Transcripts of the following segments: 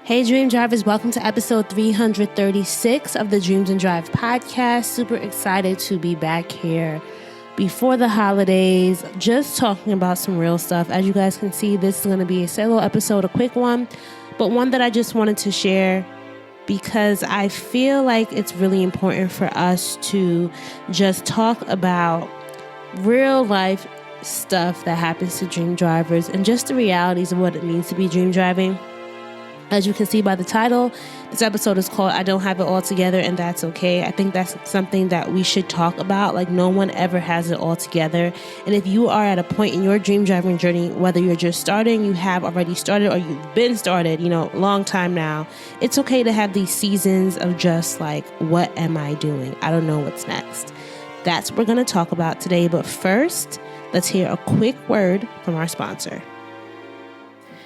Hey Dream Drivers, welcome to episode 336 of the Dreams and Drive podcast. Super excited to be back here before the holidays, just talking about some real stuff. As you guys can see, this is going to be a solo episode, a quick one, but one that I just wanted to share because I feel like it's really important for us to just talk about real life stuff that happens to dream drivers and just the realities of what it means to be dream driving. As you can see by the title, this episode is called I Don't Have It All Together, and that's okay. I think that's something that we should talk about. Like, no one ever has it all together. And if you are at a point in your dream driving journey, whether you're just starting, you have already started, or you've been started, long time now, it's okay to have these seasons of just like, what am I doing? I don't know what's next. That's what we're going to talk about today. But first, let's hear a quick word from our sponsor.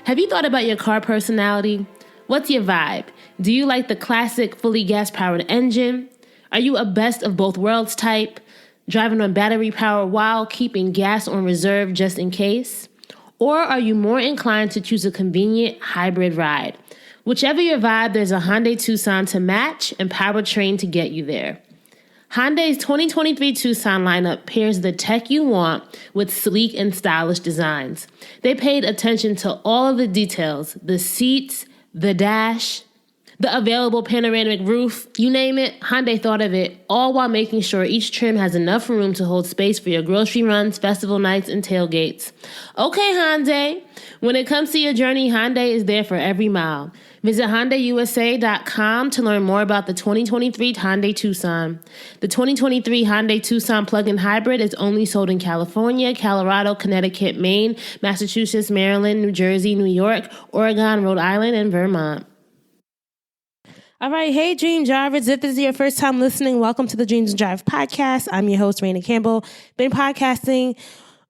Have you thought about your car personality? What's your vibe? Do you like the classic fully gas-powered engine? Are you a best of both worlds type, driving on battery power while keeping gas on reserve just in case? Or are you more inclined to choose a convenient hybrid ride? Whichever your vibe, there's a Hyundai Tucson to match and powertrain to get you there. Hyundai's 2023 Tucson lineup pairs the tech you want with sleek and stylish designs. They paid attention to all of the details, the seats, the dash, the available panoramic roof, you name it, Hyundai thought of it, all while making sure each trim has enough room to hold space for your grocery runs, festival nights, and tailgates. Okay, Hyundai, when it comes to your journey, Hyundai is there for every mile. Visit HyundaiUSA.com to learn more about the 2023 Hyundai Tucson. The 2023 Hyundai Tucson plug-in hybrid is only sold in California, Colorado, Connecticut, Maine, Massachusetts, Maryland, New Jersey, New York, Oregon, Rhode Island, and Vermont. All right, hey Dream Drivers, if this is your first time listening, welcome to the Dreams and Drive podcast. I'm your host, Rana Campbell. Been podcasting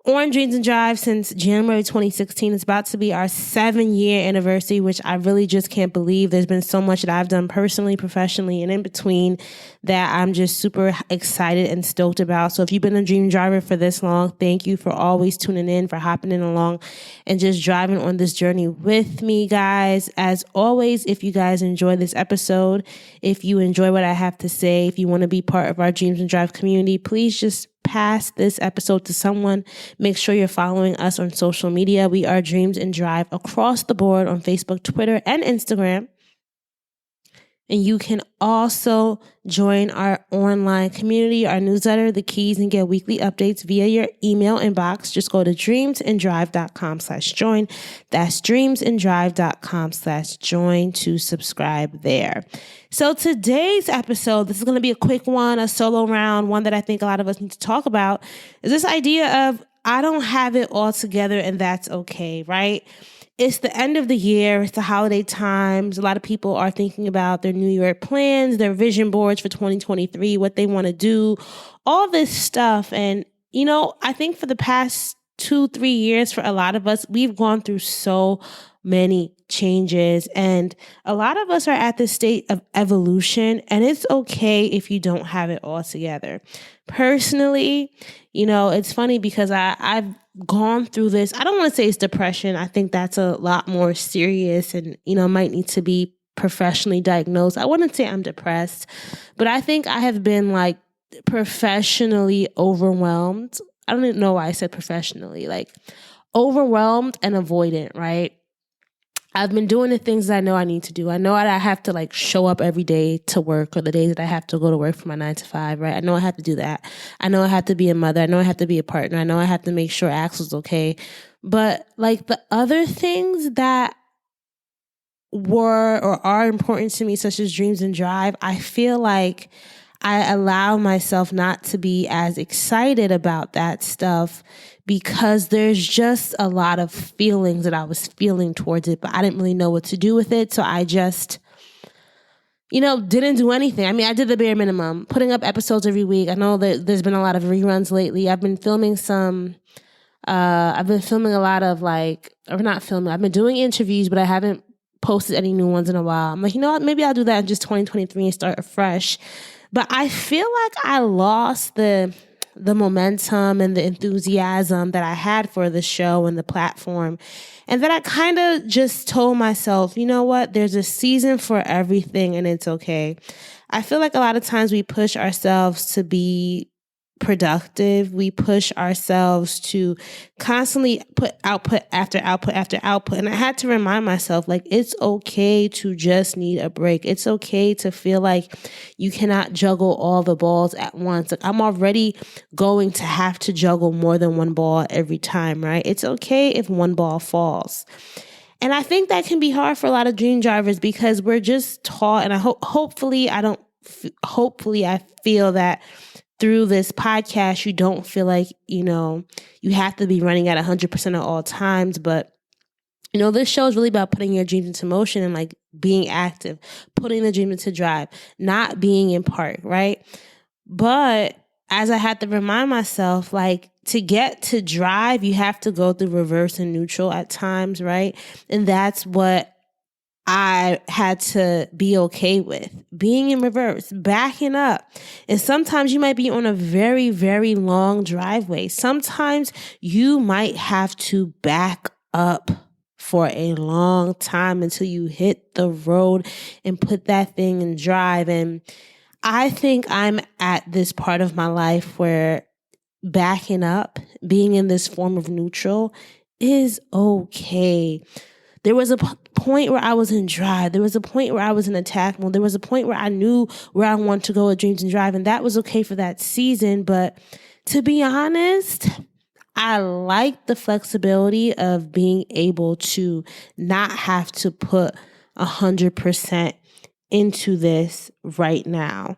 on Dreams and Drive since January 2016. It's about to be our 7-year anniversary, which I really just can't believe. There's been so much that I've done personally, professionally, and in between that I'm just super excited and stoked about. So if you've been a Dream Driver for this long, thank you for always tuning in, for hopping in along and just driving on this journey with me, guys. As always, if you guys enjoy this episode, if you enjoy what I have to say, if you want to be part of our Dreams and Drive community, please just pass this episode to someone. Make sure you're following us on social media. We are Dreams and Drive across the board on Facebook, Twitter, and Instagram. And you can also join our online community, our newsletter, The Keys, and get weekly updates via your email inbox. Just go to dreamsanddrive.com/join. That's dreamsanddrive.com/join to subscribe there. So today's episode, this is going to be a quick one, a solo round, one that I think a lot of us need to talk about, is this idea of I don't have it all together and that's okay, right? It's the end of the year. It's the holiday times. A lot of people are thinking about their New Year plans, their vision boards for 2023, what they want to do, all this stuff. And, I think for the past 2-3 years, for a lot of us, we've gone through so many changes. And a lot of us are at this state of evolution. And it's okay if you don't have it all together. Personally, it's funny because I've gone through this. I don't want to say it's depression. I think that's a lot more serious and, might need to be professionally diagnosed. I wouldn't say I'm depressed, but I think I have been like professionally overwhelmed. I don't even know why I said professionally, like overwhelmed and avoidant, right? I've been doing the things that I know I need to do. I know that I have to show up every day to work, or the days that I have to go to work for my 9 to 5, right? I know I have to do that. I know I have to be a mother. I know I have to be a partner. I know I have to make sure Axel's okay. But the other things that were or are important to me, such as Dreams and Drive, I feel like I allow myself not to be as excited about that stuff because there's just a lot of feelings that I was feeling towards it, but I didn't really know what to do with it. So I just, didn't do anything. I mean, I did the bare minimum, putting up episodes every week. I know that there's been a lot of reruns lately. I've been filming a lot of I've been doing interviews, but I haven't posted any new ones in a while. I'm like, what? Maybe I'll do that in just 2023 and start afresh. But I feel like I lost the the momentum and the enthusiasm that I had for the show and the platform. And then I kind of just told myself, you know what? There's a season for everything and it's okay. I feel like a lot of times we push ourselves to be productive. We push ourselves to constantly put output after output after output. And I had to remind myself, like, it's okay to just need a break. It's okay to feel like you cannot juggle all the balls at once. Like, I'm already going to have to juggle more than one ball every time, right? It's okay if one ball falls. And I think that can be hard for a lot of dream drivers because we're just taught, and hopefully I feel that through this podcast, you don't feel like, you have to be running at 100% at all times. But, this show is really about putting your dreams into motion and like being active, putting the dream into drive, not being in park, right? But as I had to remind myself, like, to get to drive, you have to go through reverse and neutral at times, right? And that's what I had to be okay with, being in reverse, backing up. And sometimes you might be on a very, very long driveway. Sometimes you might have to back up for a long time until you hit the road and put that thing in drive. And I think I'm at this part of my life where backing up, being in this form of neutral is okay. There was a point where I was in drive. There was a point where I was in attack mode. There was a point where I knew where I wanted to go with dreams and drive, and that was okay for that season. But to be honest, I like the flexibility of being able to not have to put 100% into this right now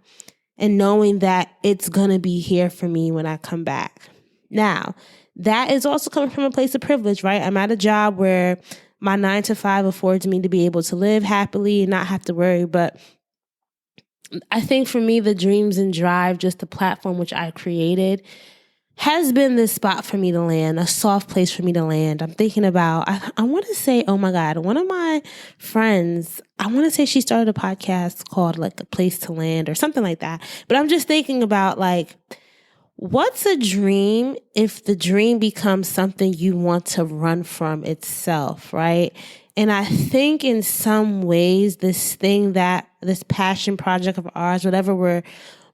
and knowing that it's going to be here for me when I come back. Now, that is also coming from a place of privilege, right? I'm at a job where my 9-to-5 affords me to be able to live happily and not have to worry. But I think for me, the Dreams and Drive, just the platform which I created, has been this spot for me to land, a soft place for me to land. I'm thinking about, I want to say, oh my God, one of my friends, I want to say she started a podcast called like A Place to Land or something like that. But I'm just thinking about like, what's a dream if the dream becomes something you want to run from itself, right? And I think in some ways, this passion project of ours, whatever we're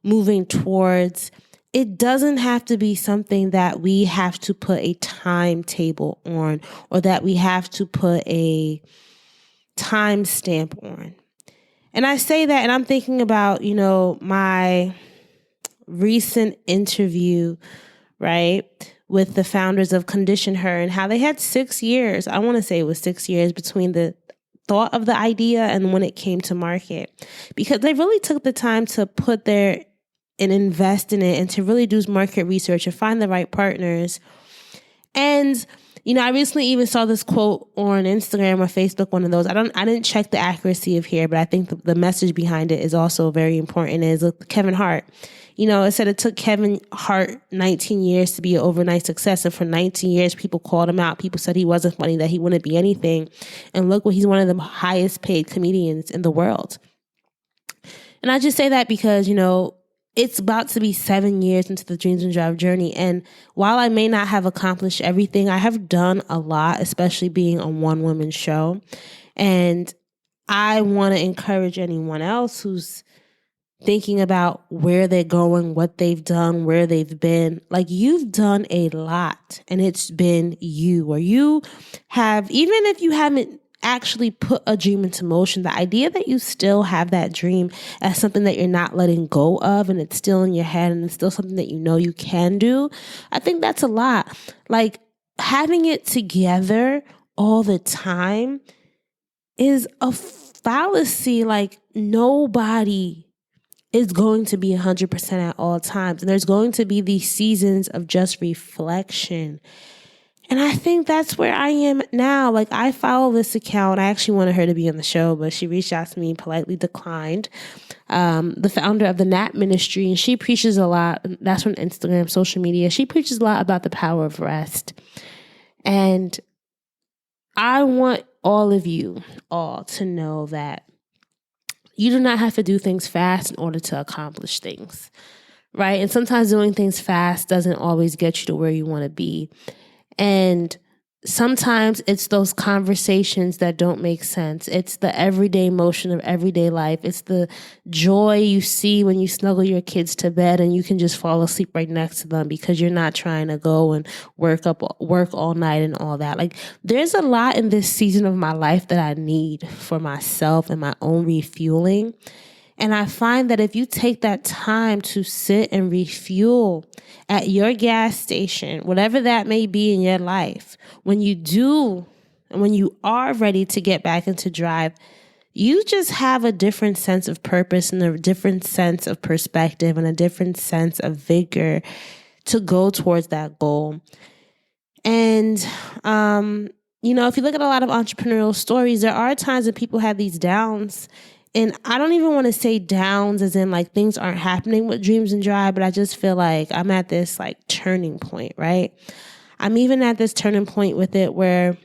moving towards, it doesn't have to be something that we have to put a timetable on or that we have to put a timestamp on. And I say that, and I'm thinking about, my recent interview, right, with the founders of Condition Her and how they had 6 years. I want to say it was 6 years between the thought of the idea and when it came to market, because they really took the time to put and invest in it and to really do market research and find the right partners. And I recently even saw this quote on Instagram or Facebook, one of those. I didn't check the accuracy of here, but I think the message behind it is also very important. Is Kevin Hart. It said it took Kevin Hart 19 years to be an overnight success. And for 19 years, people called him out. People said he wasn't funny, that he wouldn't be anything. And look, he's one of the highest paid comedians in the world. And I just say that because, it's about to be 7 years into the Dreams and Drive journey. And while I may not have accomplished everything, I have done a lot, especially being a one-woman show. And I want to encourage anyone else who's thinking about where they're going, what they've done, where they've been. Like, you've done a lot and it's been you, or you have, even if you haven't actually put a dream into motion, the idea that you still have that dream as something that you're not letting go of and it's still in your head and it's still something that you can do, I think that's a lot. Like, having it together all the time is a fallacy. Like, nobody is going to be 100% at all times. And there's going to be these seasons of just reflection. And I think that's where I am now. Like, I follow this account. I actually wanted her to be on the show, but she reached out to me, politely declined. The founder of the Nap Ministry, and she preaches a lot. That's on Instagram, social media. She preaches a lot about the power of rest. And I want all of you all to know that you do not have to do things fast in order to accomplish things, right? And sometimes doing things fast doesn't always get you to where you want to be. And sometimes it's those conversations that don't make sense. It's the everyday motion of everyday life. It's the joy you see when you snuggle your kids to bed and you can just fall asleep right next to them because you're not trying to go and work all night and all that. Like, there's a lot in this season of my life that I need for myself and my own refueling. And I find that if you take that time to sit and refuel at your gas station, whatever that may be in your life, when you are ready to get back into drive, you just have a different sense of purpose and a different sense of perspective and a different sense of vigor to go towards that goal. And, if you look at a lot of entrepreneurial stories, there are times that people have these downs. And I don't even want to say downs as in like things aren't happening with Dreams and Drive, but I just feel like I'm at this like turning point, right? I'm even at this turning point with it where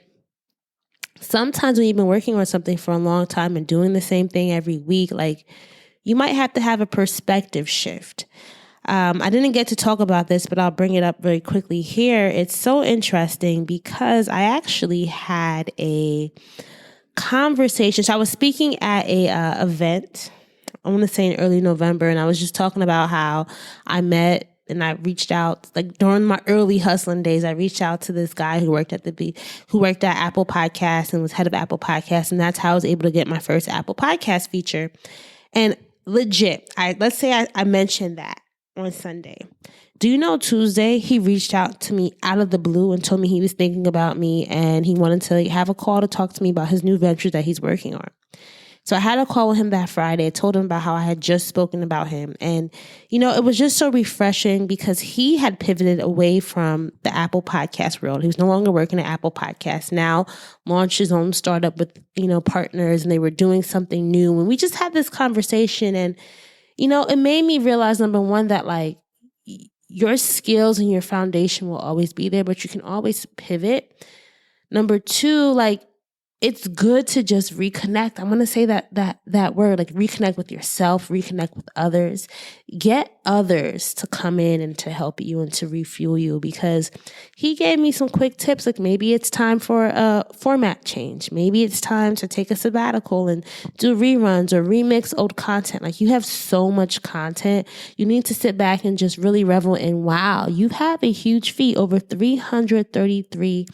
sometimes when you've been working on something for a long time and doing the same thing every week, like you might have to have a perspective shift. I didn't get to talk about this, but I'll bring it up very quickly here. It's so interesting because I actually had a conversation. So I was speaking at a event, I want to say in early November, and I was just talking about how I met and I reached out, like during my early hustling days, I reached out to this guy who worked at Apple Podcasts and was head of Apple Podcasts, and that's how I was able to get my first Apple Podcast feature. And legit, let's say I mentioned that on Sunday. Do you know Tuesday, he reached out to me out of the blue and told me he was thinking about me and he wanted to have a call to talk to me about his new venture that he's working on. So I had a call with him that Friday. I told him about how I had just spoken about him. And, it was just so refreshing because he had pivoted away from the Apple Podcast world. He was no longer working at Apple Podcasts, now launched his own startup with, partners, and they were doing something new. And we just had this conversation and, it made me realize, number one, that like your skills and your foundation will always be there, but you can always pivot. Number two, like it's good to just reconnect. I'm going to say that word, like reconnect with yourself, reconnect with others, get others to come in and to help you and to refuel you, because he gave me some quick tips. Like maybe it's time for a format change. Maybe it's time to take a sabbatical and do reruns or remix old content. Like you have so much content. You need to sit back and just really revel in, wow, you have a huge feat, over 333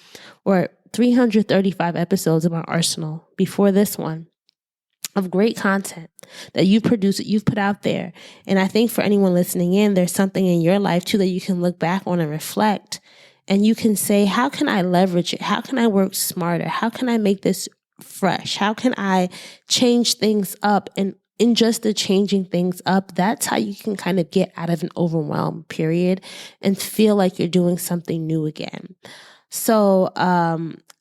or 335 episodes of my arsenal before this one of great content that you've produced, that you've put out there. And I think for anyone listening in, there's something in your life too that you can look back on and reflect, and you can say, how can I leverage it? How can I work smarter? How can I make this fresh? How can I change things up? And in just the changing things up, that's how you can kind of get out of an overwhelmed period and feel like you're doing something new again. So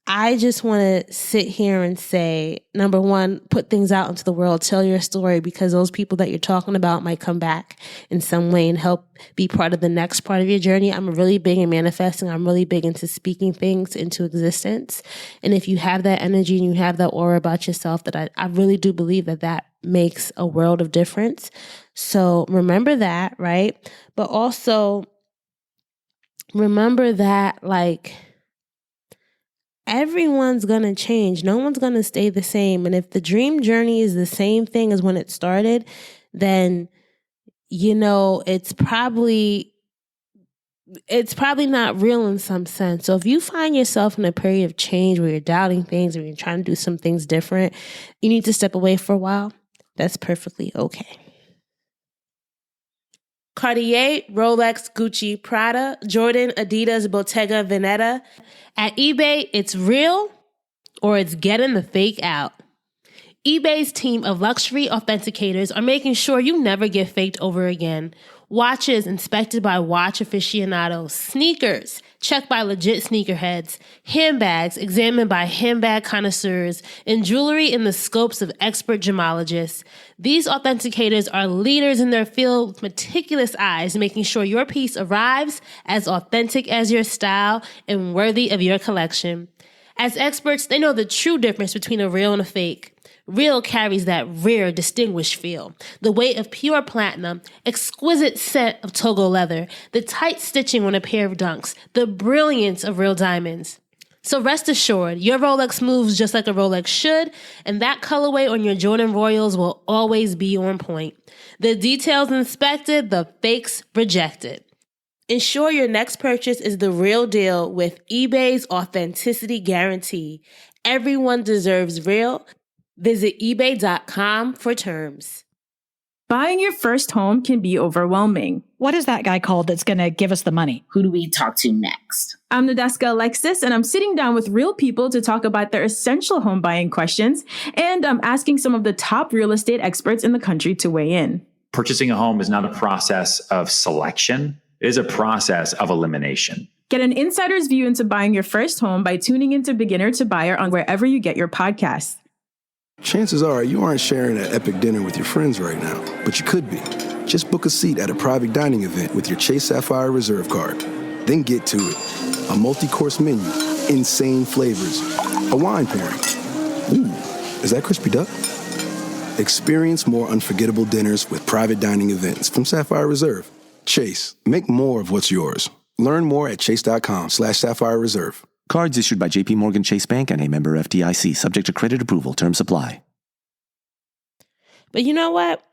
I just want to sit here and say, number one, put things out into the world, tell your story, because those people that you're talking about might come back in some way and help be part of the next part of your journey. I'm really big in manifesting. I'm really big into speaking things into existence. And if you have that energy and you have that aura about yourself, that I really do believe that makes a world of difference. So remember that, right? But also remember that, like, everyone's going to change. No one's going to stay the same. And if the dream journey is the same thing as when it started, then, it's probably not real in some sense. So if you find yourself in a period of change where you're doubting things or you're trying to do some things different, you need to step away for a while. That's perfectly okay. Cartier, Rolex, Gucci, Prada, Jordan, Adidas, Bottega, Veneta. At eBay, it's real or it's getting the fake out. eBay's team of luxury authenticators are making sure you never get faked over again. Watches inspected by watch aficionados, sneakers checked by legit sneakerheads, handbags examined by handbag connoisseurs, and jewelry in the scopes of expert gemologists. These authenticators are leaders in their field with meticulous eyes, making sure your piece arrives as authentic as your style and worthy of your collection. As experts, they know the true difference between a real and a fake. Real carries that rare, distinguished feel. The weight of pure platinum, exquisite scent of Togo leather, the tight stitching on a pair of dunks, the brilliance of real diamonds. So rest assured, your Rolex moves just like a Rolex should, and that colorway on your Jordan Royals will always be on point. The details inspected, the fakes rejected. Ensure your next purchase is the real deal with eBay's authenticity guarantee. Everyone deserves real. Visit ebay.com for terms. Buying your first home can be overwhelming. What is that guy called that's going to give us the money? Who do we talk to next? I'm Nadeska Alexis, and I'm sitting down with real people to talk about their essential home buying questions, and I'm asking some of the top real estate experts in the country to weigh in. Purchasing a home is not a process of selection. It is a process of elimination. Get an insider's view into buying your first home by tuning into Beginner to Buyer on wherever you get your podcasts. Chances are you aren't sharing an epic dinner with your friends right now, but you could be. Just book a seat at a private dining event with your Chase Sapphire Reserve card. Then get to it. A multi-course menu, insane flavors, a wine pairing. Ooh, is that crispy duck? Experience more unforgettable dinners with private dining events from Sapphire Reserve. Chase, make more of what's yours. Learn more at chase.com/Sapphire Reserve. Cards issued by J.P. Morgan Chase Bank and a member FDIC, subject to credit approval. Terms apply. But you know what?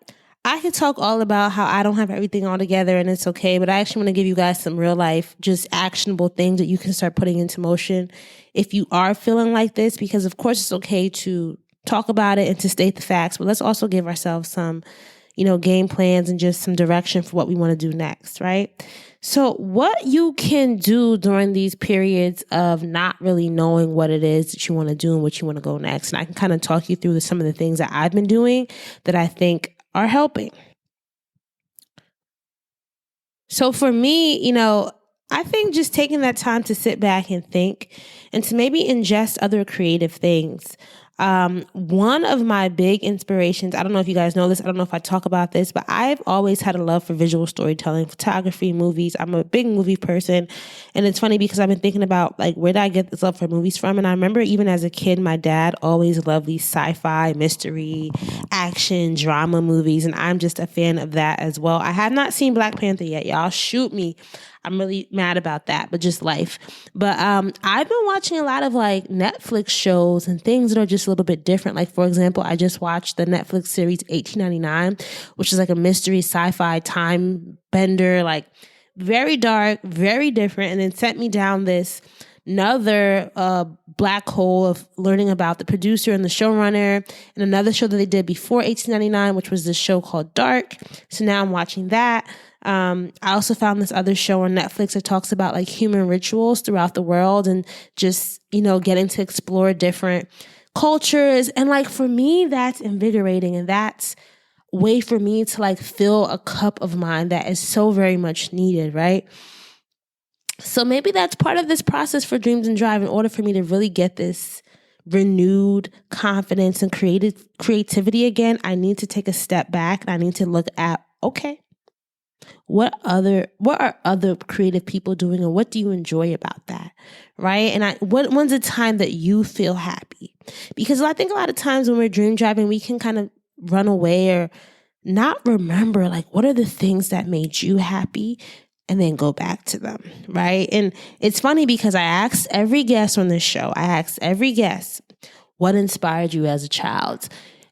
I could talk all about how I don't have everything all together and it's okay, but I actually want to give you guys some real life, just actionable things that you can start putting into motion if you are feeling like this, because of course it's okay to talk about it and to state the facts, but let's also give ourselves some, game plans and just some direction for what we want to do next, right? So what you can do during these periods of not really knowing what it is that you want to do and what you want to go next. And I can kind of talk you through some of the things that I've been doing that I think are helping. So for me, I think just taking that time to sit back and think and to maybe ingest other creative things. One of my big inspirations, I don't know if you guys know this, I don't know if I talk about this, but I've always had a love for visual storytelling, photography, movies. I'm a big movie person. And it's funny because I've been thinking about where did I get this love for movies from? And I remember even as a kid, my dad always loved these sci-fi, mystery, action, drama movies. And I'm just a fan of that as well. I have not seen Black Panther yet. Y'all shoot me. I'm really mad about that, but just life. But I've been watching a lot of Netflix shows and things that are just a little bit different. Like, for example, I just watched the Netflix series 1899, which is like a mystery sci-fi time bender, very dark, very different, and then sent me down this another black hole of learning about the producer and the showrunner and another show that they did before 1899, which was this show called Dark. So now I'm watching that. I also found this other show on Netflix that talks about human rituals throughout the world and just, getting to explore different cultures. And for me, that's invigorating. And that's a way for me to fill a cup of mine that is so very much needed, right? So maybe that's part of this process for Dreams and Drive in order for me to really get this renewed confidence and creativity again. I need to take a step back and I need to look at, okay, what are other creative people doing and what do you enjoy about that, right? And when's a time that you feel happy? Because I think a lot of times when we're dream driving, we can kind of run away or not remember what are the things that made you happy and then go back to them, right? And it's funny because I asked every guest on this show, what inspired you as a child?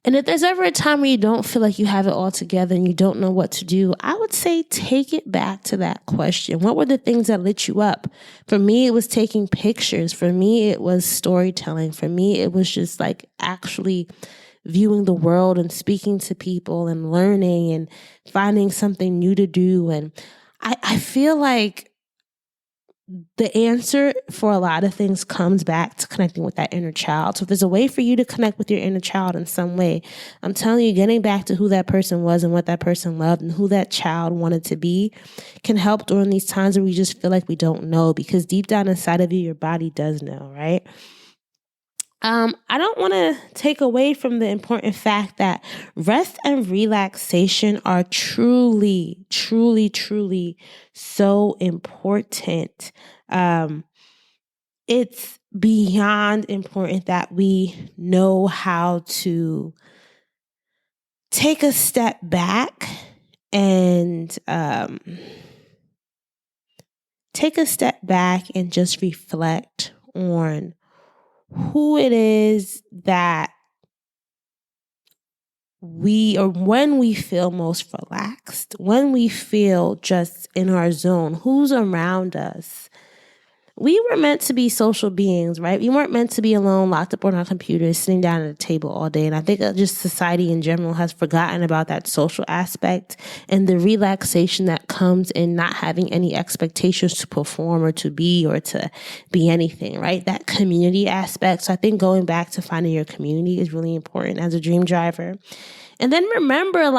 And if there's ever a time where you don't feel like you have it all together and you don't know what to do, I would say take it back to that question. What were the things that lit you up? For me, it was taking pictures. For me, it was storytelling. For me, it was just actually viewing the world and speaking to people and learning and finding something new to do. And I feel like the answer for a lot of things comes back to connecting with that inner child. So if there's a way for you to connect with your inner child in some way, I'm telling you, getting back to who that person was and what that person loved and who that child wanted to be can help during these times where we just feel like we don't know, because deep down inside of you, your body does know, right? I don't want to take away from the important fact that rest and relaxation are truly, truly, truly so important. It's beyond important that we know how to take a step back and just reflect on who it is that when we feel most relaxed, when we feel just in our zone, who's around us. We were meant to be social beings, right? We weren't meant to be alone, locked up on our computers, sitting down at a table all day. And I think just society in general has forgotten about that social aspect and the relaxation that comes in not having any expectations to perform or to be anything, right? That community aspect. So I think going back to finding your community is really important as a dream driver. And then remember,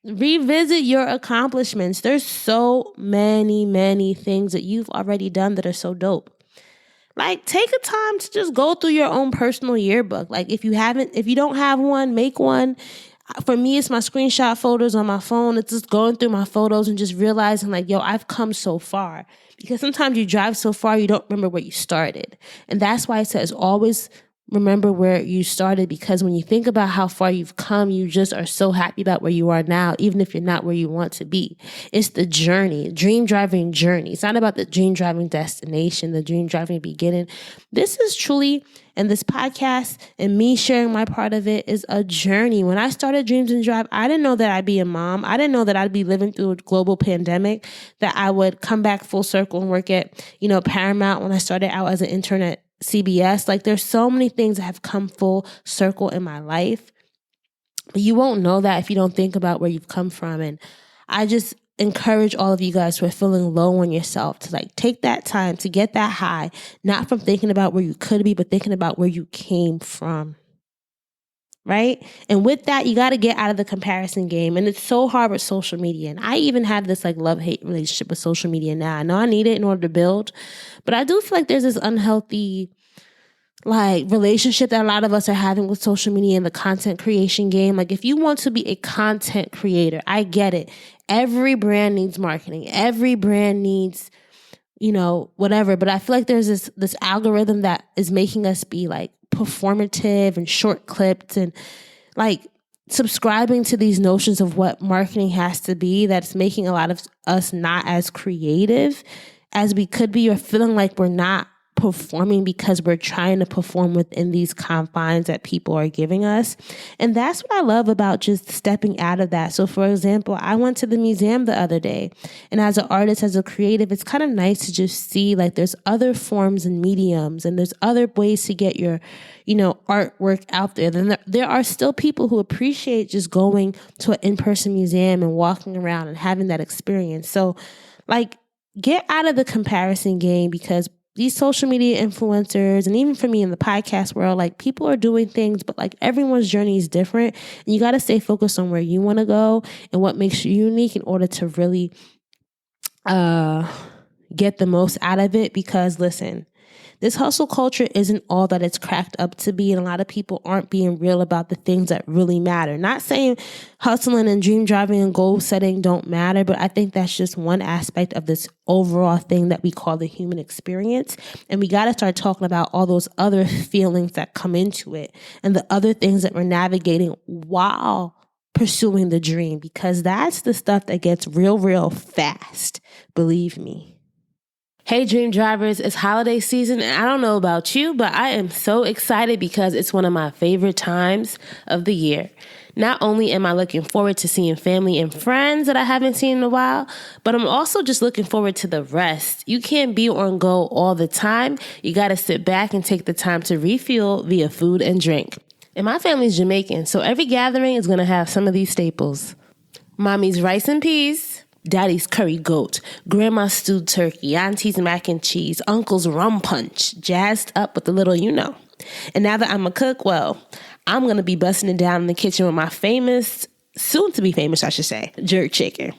revisit your accomplishments. There's so many things that you've already done that are so dope. Take a time to just go through your own personal yearbook. If you don't have one, make one. For me, it's my screenshot photos on my phone. It's just going through my photos and just realizing I've come so far. Because sometimes you drive so far, you don't remember where you started. And that's why it says always remember where you started, because when you think about how far you've come, you just are so happy about where you are now, even if you're not where you want to be. It's the journey, dream driving journey. It's not about the dream driving destination, the dream driving beginning. This is truly, and this podcast and me sharing my part of it is a journey. When I started Dreams and Drive, I didn't know that I'd be a mom. I didn't know that I'd be living through a global pandemic, that I would come back full circle and work at, Paramount when I started out as an intern at CBS. There's so many things that have come full circle in my life, but you won't know that if you don't think about where you've come from. And I just encourage all of you guys who are feeling low on yourself to take that time to get that high, not from thinking about where you could be, but thinking about where you came from. Right? And with that, you got to get out of the comparison game. And it's so hard with social media. And I even have this love-hate relationship with social media now. I know I need it in order to build, but I do feel there's this unhealthy relationship that a lot of us are having with social media and the content creation game. If you want to be a content creator, I get it. Every brand needs marketing. Every brand needs, whatever. But I feel there's this algorithm that is making us be performative and short clipped and subscribing to these notions of what marketing has to be, that's making a lot of us not as creative as we could be, or feeling we're not performing because we're trying to perform within these confines that people are giving us. And that's what I love about just stepping out of that. So for example, I went to the museum the other day, and as an artist, as a creative, it's kind of nice to just see there's other forms and mediums, and there's other ways to get your, artwork out there. Then there are still people who appreciate just going to an in-person museum and walking around and having that experience. So get out of the comparison game, because these social media influencers, and even for me in the podcast world, people are doing things, but everyone's journey is different. And you got to stay focused on where you want to go and what makes you unique in order to really get the most out of it. Because listen, this hustle culture isn't all that it's cracked up to be. And a lot of people aren't being real about the things that really matter. Not saying hustling and dream driving and goal setting don't matter, but I think that's just one aspect of this overall thing that we call the human experience. And we got to start talking about all those other feelings that come into it and the other things that we're navigating while pursuing the dream, because that's the stuff that gets real fast. Believe me. Hey, dream drivers, it's holiday season, and I don't know about you, but I am so excited because it's one of my favorite times of the year. Not only am I looking forward to seeing family and friends that I haven't seen in a while, but I'm also just looking forward to the rest. You can't be on go all the time. You got to sit back and take the time to refuel via food and drink. And my family's Jamaican, so every gathering is going to have some of these staples. Mommy's rice and peas, Daddy's curry goat, Grandma's stewed turkey, Auntie's mac and cheese, Uncle's rum punch, jazzed up with a little And now that I'm a cook, I'm going to be busting it down in the kitchen with my famous, soon to be famous, I should say, jerk chicken.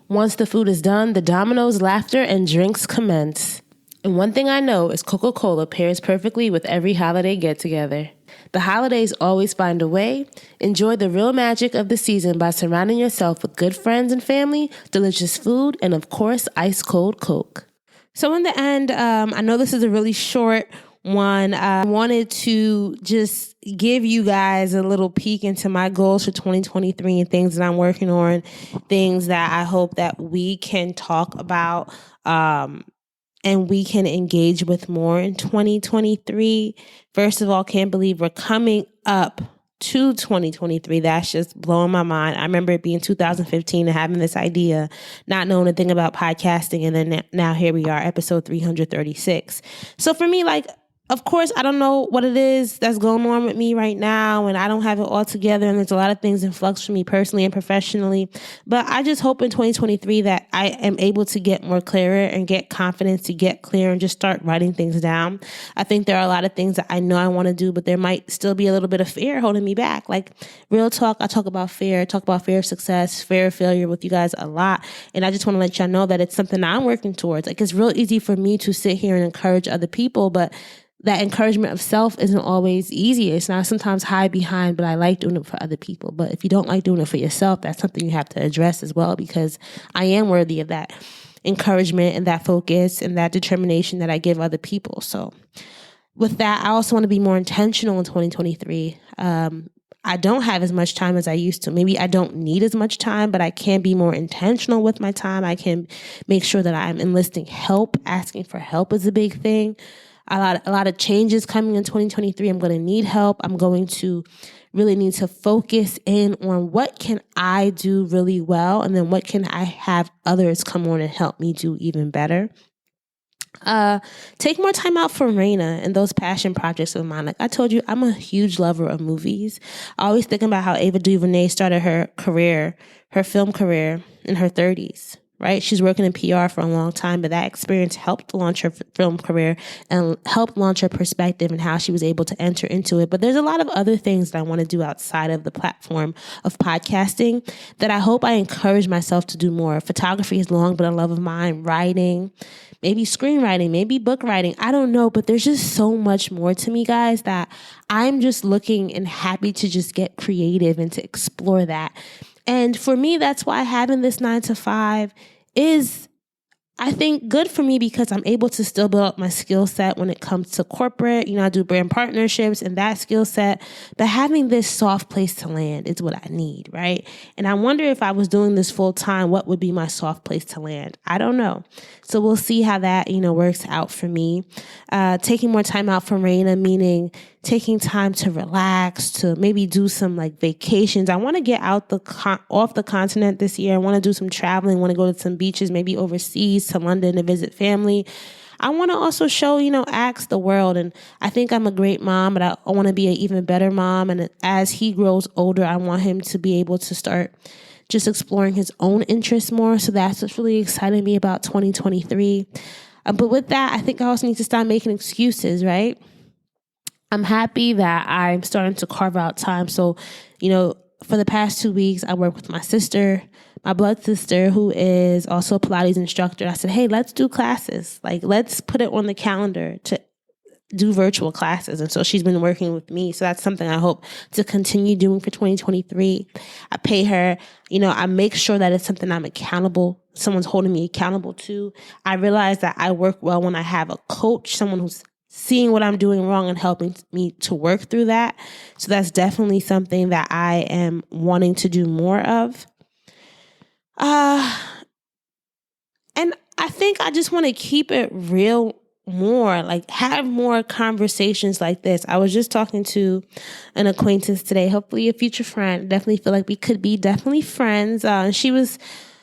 Once the food is done, the dominoes, laughter, and drinks commence. And one thing I know is Coca-Cola pairs perfectly with every holiday get-together. The holidays always find a way. Enjoy the real magic of the season by surrounding yourself with good friends and family, delicious food, and of course, ice-cold Coke. So in the end, I know this is a really short One, I wanted to just give you guys a little peek into my goals for 2023 and things that I'm working on, things that I hope that we can talk about and we can engage with more in 2023. First of all, can't believe we're coming up to 2023. That's just blowing my mind. I remember it being 2015 and having this idea, not knowing a thing about podcasting. And then now here we are, episode 336. So for me, like, of course, I don't know what it is that's going on with me right now, and I don't have it all together, and there's a lot of things in flux for me personally and professionally. But I just hope in 2023 that I am able to get more clearer and get confidence to get clear and just start writing things down. I think there are a lot of things that I know I want to do, but there might still be a little bit of fear holding me back. Like, real talk, I talk about fear of success, fear of failure with you guys a lot. And I just want to let y'all know that it's something I'm working towards. Like, it's real easy for me to sit here and encourage other people, but that encouragement of self isn't always easy. It's not sometimes hide behind, but I like doing it for other people. But if you don't like doing it for yourself, that's something you have to address as well, because I am worthy of that encouragement and that focus and that determination that I give other people. So with that, I also want to be more intentional in 2023. I don't have as much time as I used to. Maybe I don't need as much time, but I can be more intentional with my time. I can make sure that I'm enlisting help. Asking for help is a big thing. A lot of changes coming in 2023. I'm going to need help. I'm going to really need to focus in on what can I do really well, and then what can I have others come on and help me do even better. Take more time out for Rana and those passion projects of mine. Like I told you, I'm a huge lover of movies. I always think about how Ava DuVernay started her film career in her 30s. Right? She's working in PR for a long time, but that experience helped launch her film career and helped launch her perspective and how she was able to enter into it. But there's a lot of other things that I want to do outside of the platform of podcasting that I hope I encourage myself to do more. Photography is long, but a love of mine. Writing, maybe screenwriting, maybe book writing. I don't know, but there's just so much more to me, guys, that I'm just looking and happy to just get creative and to explore that. And for me, that's why having this 9-to-5 is, I think, good for me, because I'm able to still build up my skill set when it comes to corporate. You know, I do brand partnerships and that skill set, but having this soft place to land is what I need, right? And I wonder if I was doing this full time, what would be my soft place to land? I don't know. So we'll see how that, works out for me. Taking more time out from Rana, meaning taking time to relax, to maybe do some like vacations. I want to get out off the continent this year. I want to do some traveling, want to go to some beaches, maybe overseas to London to visit family. I want to also show, ask the world. And I think I'm a great mom, but I want to be an even better mom. And as he grows older, I want him to be able to start just exploring his own interests more. So that's what's really exciting me about 2023. But with that, I think I also need to stop making excuses, right? I'm happy that I'm starting to carve out time. So, for the past 2 weeks, I worked with my sister, my blood sister, who is also a Pilates instructor. I said, hey, let's do classes. Like, let's put it on the calendar to do virtual classes. And so she's been working with me. So that's something I hope to continue doing for 2023. I pay her, I make sure that it's something I'm accountable. Someone's holding me accountable to. I realize that I work well when I have a coach, someone who's seeing what I'm doing wrong and helping me to work through that. So that's definitely something that I am wanting to do more of. And I think I just want to keep it real more, like have more conversations like this. I was just talking to an acquaintance today, hopefully a future friend. Definitely feel like we could be definitely friends. She was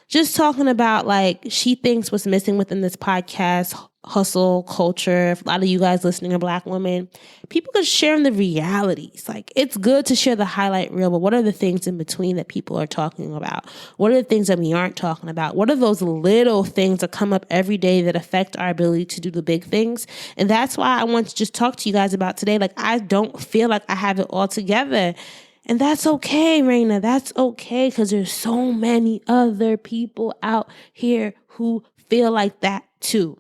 just talking about like she thinks what's missing within this podcast hustle culture. A lot of you guys listening are Black women. People could share the realities. Like, it's good to share the highlight reel, but what are the things in between that people are talking about? What are the things that we aren't talking about? What are those little things that come up every day that affect our ability to do the big things? And that's why I want to just talk to you guys about today. Like, I don't feel like I have it all together. And that's okay, Rana. That's okay, because there's so many other people out here who feel like that too.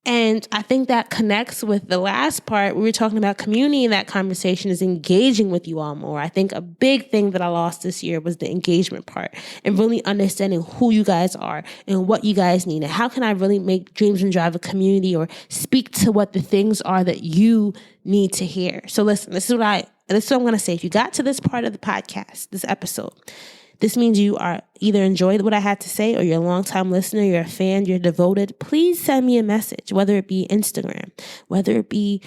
And I think that connects with the last part. We were talking about community, and that conversation is engaging with you all more. I think a big thing that I lost this year was the engagement part and really understanding who you guys are and what you guys need. And how can I really make Dreams and Drive a community or speak to what the things are that you need to hear? So listen, this is what I'm going to say. If you got to this part of the podcast, this episode, this means you are either enjoyed what I had to say or you're a longtime listener, you're a fan, you're devoted. Please send me a message, whether it be Instagram, whether it be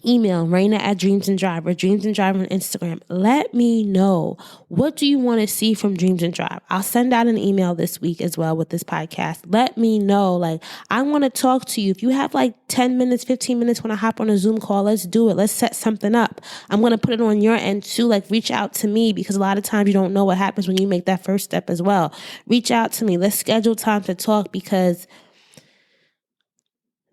email, Rana@Dreams and Drive or Dreams and Drive on Instagram. Let me know, what do you want to see from Dreams and Drive? I'll send out an email this week as well with this podcast. Let me know, I want to talk to you. If you have 10 minutes, 15 minutes when I hop on a Zoom call, let's do it. Let's set something up. I'm going to put it on your end too. Reach out to me, because a lot of times you don't know what happens when you make that first step as well. Reach out to me. Let's schedule time to talk, because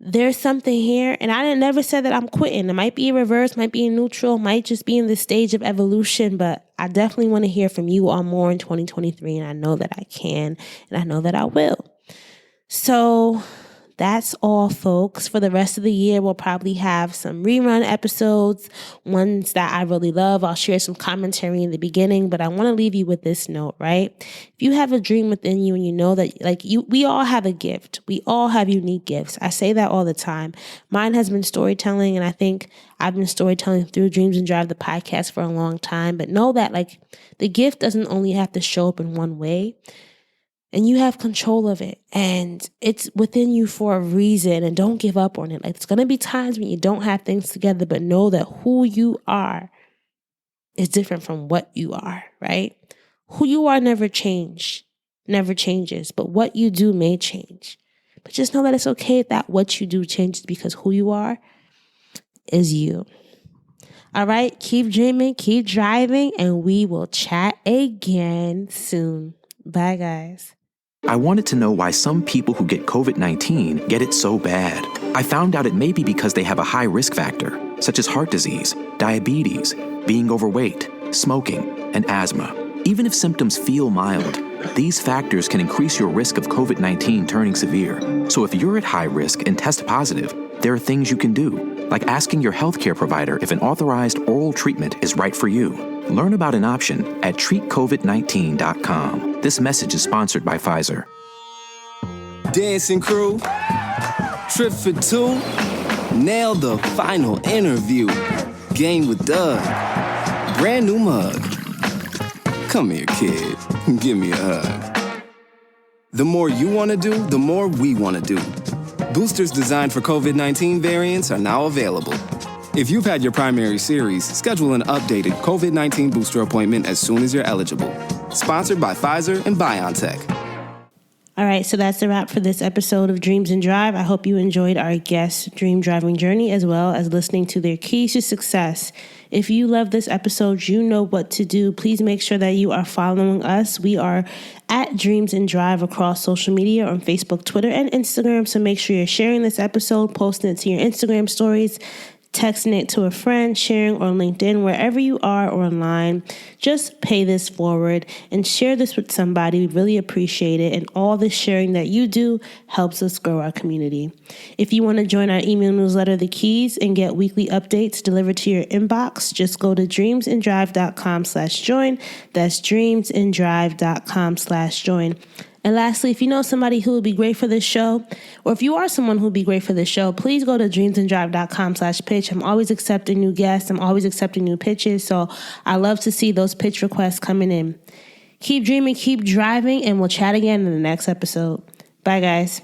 there's something here, and I never said that I'm quitting. It might be in reverse, might be in neutral, might just be in the stage of evolution, but I definitely want to hear from you all more in 2023, and I know that I can, and I know that I will. So that's all, folks. For the rest of the year, we'll probably have some rerun episodes, ones that I really love. I'll share some commentary in the beginning, but I want to leave you with this note, right? If you have a dream within you and you know that we all have a gift. We all have unique gifts. I say that all the time. Mine has been storytelling, and I think I've been storytelling through Dreams and Drive, the podcast, for a long time. But know that the gift doesn't only have to show up in one way. And you have control of it, and it's within you for a reason, and don't give up on it. It's going to be times when you don't have things together, but know that who you are is different from what you are, right? Who you are never changes, but what you do may change. But just know that it's okay that what you do changes, because who you are is you. All right, keep dreaming, keep driving, and we will chat again soon. Bye, guys. I wanted to know why some people who get COVID-19 get it so bad. I found out it may be because they have a high risk factor, such as heart disease, diabetes, being overweight, smoking, and asthma. Even if symptoms feel mild, these factors can increase your risk of COVID-19 turning severe. So if you're at high risk and test positive, there are things you can do, like asking your healthcare provider if an authorized oral treatment is right for you. Learn about an option at treatcovid19.com. This message is sponsored by Pfizer. Dancing crew, trip for two, nailed the final interview. Game with Doug, brand new mug. Come here, kid, give me a hug. The more you want to do, the more we want to do. Boosters designed for COVID-19 variants are now available. If you've had your primary series, schedule an updated COVID-19 booster appointment as soon as you're eligible. Sponsored by Pfizer and BioNTech. All right, so that's a wrap for this episode of Dreams and Drive. I hope you enjoyed our guest's dream driving journey, as well as listening to their keys to success. If you love this episode, you know what to do. Please make sure that you are following us. We are at Dreams and Drive across social media on Facebook, Twitter, and Instagram. So make sure you're sharing this episode, posting it to your Instagram stories, texting it to a friend, sharing on LinkedIn, wherever you are or online. Just pay this forward and share this with somebody. We really appreciate it. And all the sharing that you do helps us grow our community. If you want to join our email newsletter, The Keys, and get weekly updates delivered to your inbox, just go to dreamsanddrive.com/join. That's dreamsanddrive.com/join. And lastly, if you know somebody who would be great for this show, or if you are someone who would be great for this show, please go to dreamsanddrive.com/pitch. I'm always accepting new guests. I'm always accepting new pitches. So I love to see those pitch requests coming in. Keep dreaming, keep driving, and we'll chat again in the next episode. Bye, guys.